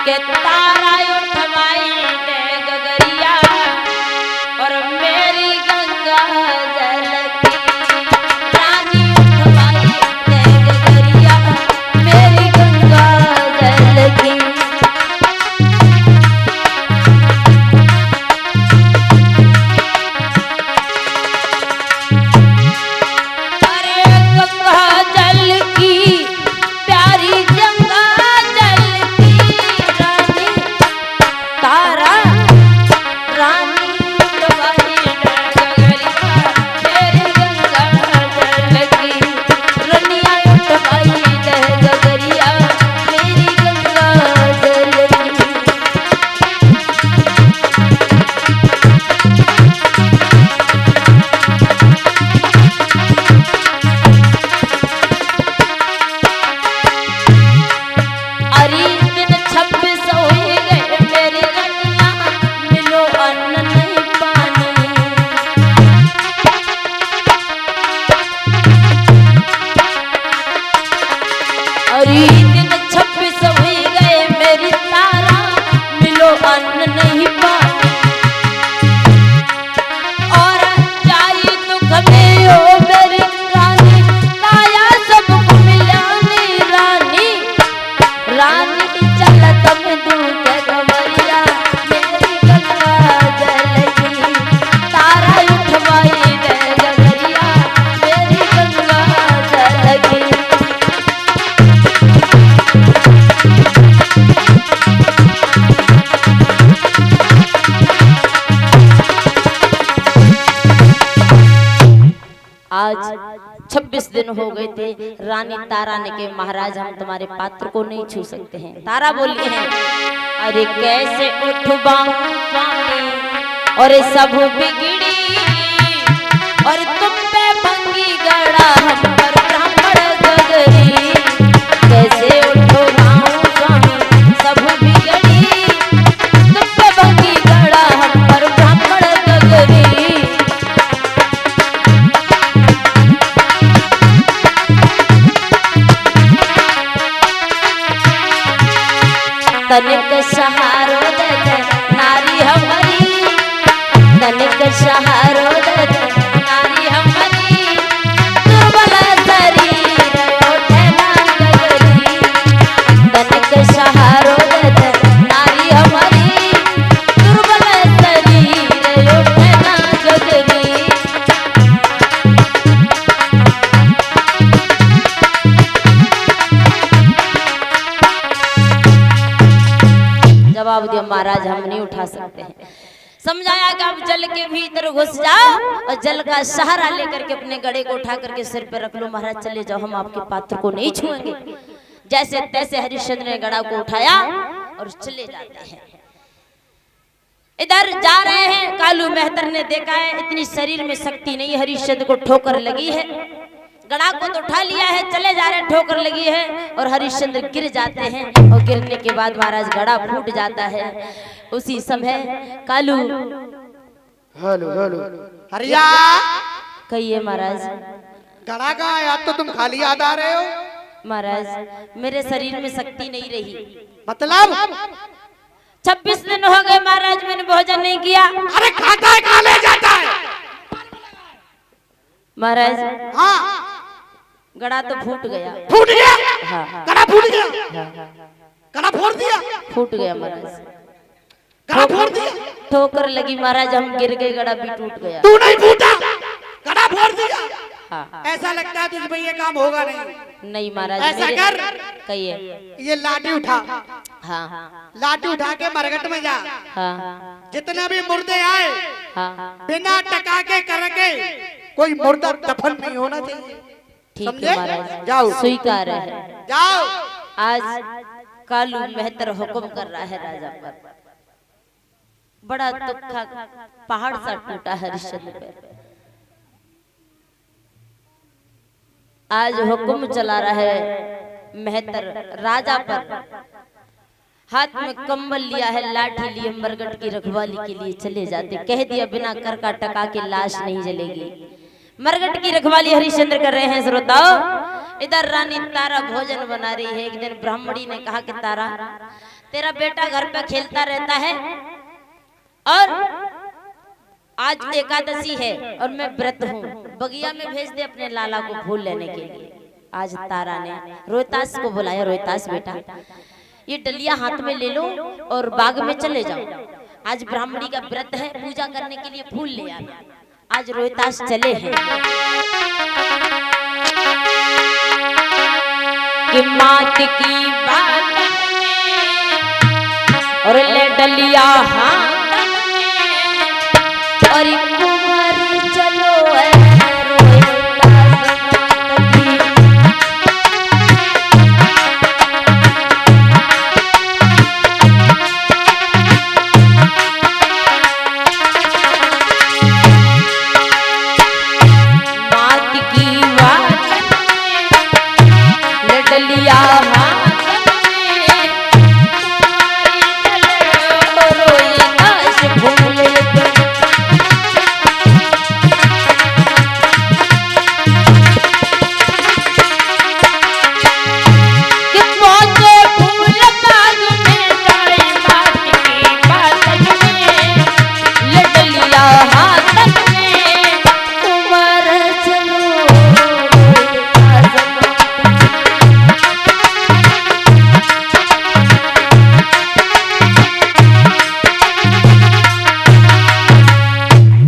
के तारा उठवाई दे गगरिया और मेरी गंगा जल की रानी उठवाई दे गगरिया मेरी गंगा जल की। आज 26 दिन हो गए थे रानी तारा ने के महाराज हम तुम्हारे पात्र को नहीं छू सकते हैं। तारा बोली है अरे कैसे उठवाऊं स्वामी और सब बिगड़ी और तुम पे भंगी गड़ा हम पर ब्राह्मण गगरी। कैसे उठवाऊं स्वामी सब बिगड़ी तुम पे भंगी गड़ा हम पर ब्राह्मण गगरी। तनिक सहारो दे दे नारी हमारी तनिक सहारो दे दे नारी हमारी दुर्बल शरीर उठे ना गगरी। तनिक सहारो दे दे नारी हमारी दुर्बल शरीर उठे ना गगरी। जवाब दिया महाराज हम नहीं उठा सकते हैं। समझाया कि आप जल के भीतर घुस जाओ और जल का सहारा लेकर के अपने गड़े को उठा करके सिर पे रख लो। महाराज चले जाओ हम आपके पात्र को नहीं छुएंगे। जैसे तैसे हरिश्चंद्र ने गड़ा को उठाया और चले जाते हैं। इधर जा रहे हैं कालू मेहतर ने देखा है इतनी शरीर में शक्ति नहीं, हरिश्चंद्र को ठोकर लगी है। गड़ा को तो उठा लिया है, चले जा रहे हैं, ठोकर लगी है और हरिश्चंद्र गिर जाते हैं और गिरने के बाद महाराज गड़ा फूट जाता है। उसी समय कालू हेलो हेलो हरिया कहिए महाराज। गड़ा कहाँ है? आज तो तुम खाली याद आ रहे हो। महाराज मेरे शरीर में शक्ति नहीं रही। मतलब 26 दिन हो गए महाराज मैंने भोजन नहीं किया। अरे खाता है कहाँ ले जाता है महाराज। हाँ गड़ा तो फूट गया। फूट गया? हाँ हाँ गड़ा फूट गया? गड़ा फोड़ दिया? फूट गया महाराज। गड़ा फोड़ दिया? ठोकर लगी महाराज हम गिर गए, गड़ा भी टूट गया। तू नहीं फूटा, गड़ा फोड़ दिया? हाँ हाँ। ऐसा लगता है तुझ में ये काम होगा नहीं। नहीं महाराज ऐसा कर कहिए। ये लाठी उठा। हाँ लाठी उठा के मरघट में जा। हाँ जितने भी मुर्दे आए हाँ बिना टका के करके कोई मुर्दा दफन नहीं होना चाहिए। ठीक है महाराज जाओ स्वीकार है। जाओ। आज कालू मेहतर हुक्म कर रहा है राजा पर। बड़ा दुखा पहाड़ सा टूटा हरिश्चंद्र पे। आज हुक्म चला रहा है मेहतर राजा पर। हाथ में कंबल लिया है, लाठी लिए मरघट की रखवाली के लिए चले जाते। कह दिया बिना कर का टका के लाश नहीं जलेगी। मरघट की रखवाली हरिश्चंद्र कर रहे हैं। श्रोताओ इधर रानी तारा भोजन बना रही है। एक दिन ब्राह्मणी ने कहा कि तारा, तेरा बेटा घर पे खेलता रहता है और आज एकादशी है और मैं व्रत हूँ, बगिया में भेज दे अपने लाला को फूल लेने के लिए। आज तारा ने रोहितास को बुलाया, रोहितास बेटा ये डलिया हाथ में ले लो और बाग में चले जाओ, आज ब्राह्मणी का व्रत है, पूजा करने के लिए फूल ले आना। आज रोहितास चले हैं कि मात की बात और ले डलिया हाथ और कुंवर चलो है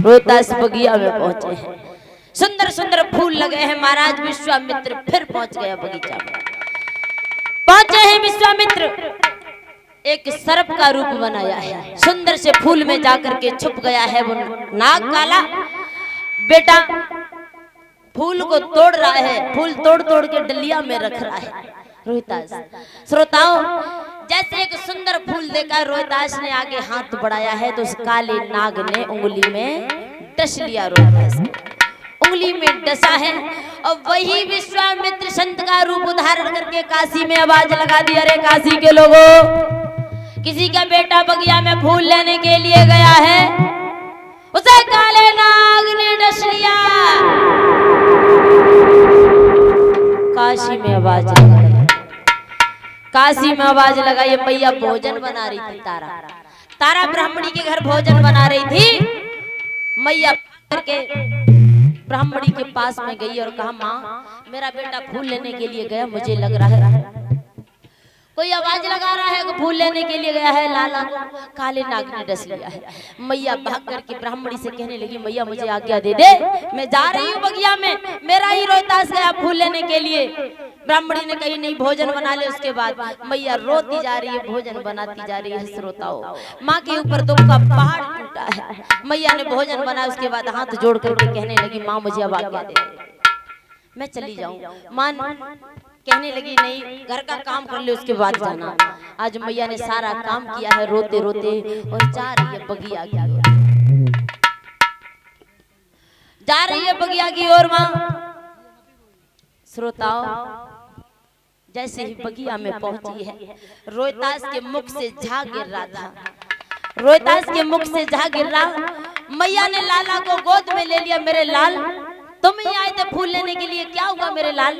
रोहितास बगिया में पहुंचे हैं। सुंदर सुंदर फूल लगे हैं। महाराज विश्वामित्र फिर पहुंच गया बगीचा में। पहुंचे हैं विश्वामित्र, एक सर्प का रूप बनाया है, सुंदर से फूल में जाकर के छुप गया है। वो नाग काला बेटा फूल को तोड़ रहा है, फूल तोड़ तोड़ के डलिया में रख रहा है। रोहितास श्रोताओं, जैसे एक सुंदर फूल देखा रोहितास ने आगे हाथ बढ़ाया है तो उस काले नाग ने उंगली में डस लिया। रोहितास उंगली में डसा है और वही विश्वामित्र संत का रूप धारण करके काशी में आवाज लगा दी, अरे काशी के लोगों, किसी का बेटा बगिया में फूल लेने के लिए गया है, उसे काले नाग ने डस लिया। काशी में आवाज लगाई, काशी में आवाज लगाई। मैया भोजन बना रही थी, तारा ब्राह्मणी के घर भोजन बना रही थी। मैया करके ब्राह्मणी के पास में गई और कहा, माँ मेरा बेटा फूल लेने के लिए गया, मुझे लग रहा है कोई आवाज लगा रहा है, फूल लेने के लिए गया है, लाला को काले नाग ने डस लिया है। मैया भाग करके ब्राह्मणी से कहने लगी, मैया मुझे आज्ञा दे दे, मैं जा रही हूँ बगिया में, मेरा ही रोहितास गया फूल लेने के लिए। ब्राह्मणी ने कही नहीं, भोजन बना ले। उसके बाद मैया रोती जा रही है, भोजन बनाती जा रही है। श्रोताओं, माँ के ऊपर दुख का पहाड़ टूटा है। मैया ने भोजन बनाया, उसके बाद हाथ जोड़ करके कहने लगी, माँ मुझे अब आज्ञा दे, मैं चली जाऊं। माँ कहने लगी, नहीं घर का काम कर ले उसके बाद जाना। आज मैया ने सारा काम किया है रोते रोते और जा रही है बगिया की ओर, जा रही है बगिया की ओर। माँ श्रोताओं, जैसे ही बगिया में पहुंची है, रोहितास के मुख से झाग गिर रहा था, रोहितास के मुख से झाग गिर रहा। मैया ने लाला को गोद में ले लिया, मेरे लाल तुम ही आए थे फूल लेने के लिए, क्या हुआ मेरे लाल?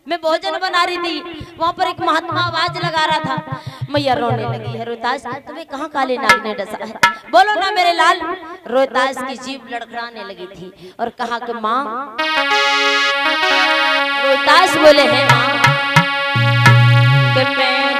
मैं भोजन बना रही थी, वहाँ पर एक महात्मा आवाज लगा रहा था। मैया रोने लगी है, रोहितास तुम्हें कहाँ काले नाग ने डसा है, बोलो ना मेरे लाल। रोहितास की जीभ लड़खड़ाने लगी थी और कहा कि माँ, रोहितास बोले हैं माँ कि मैं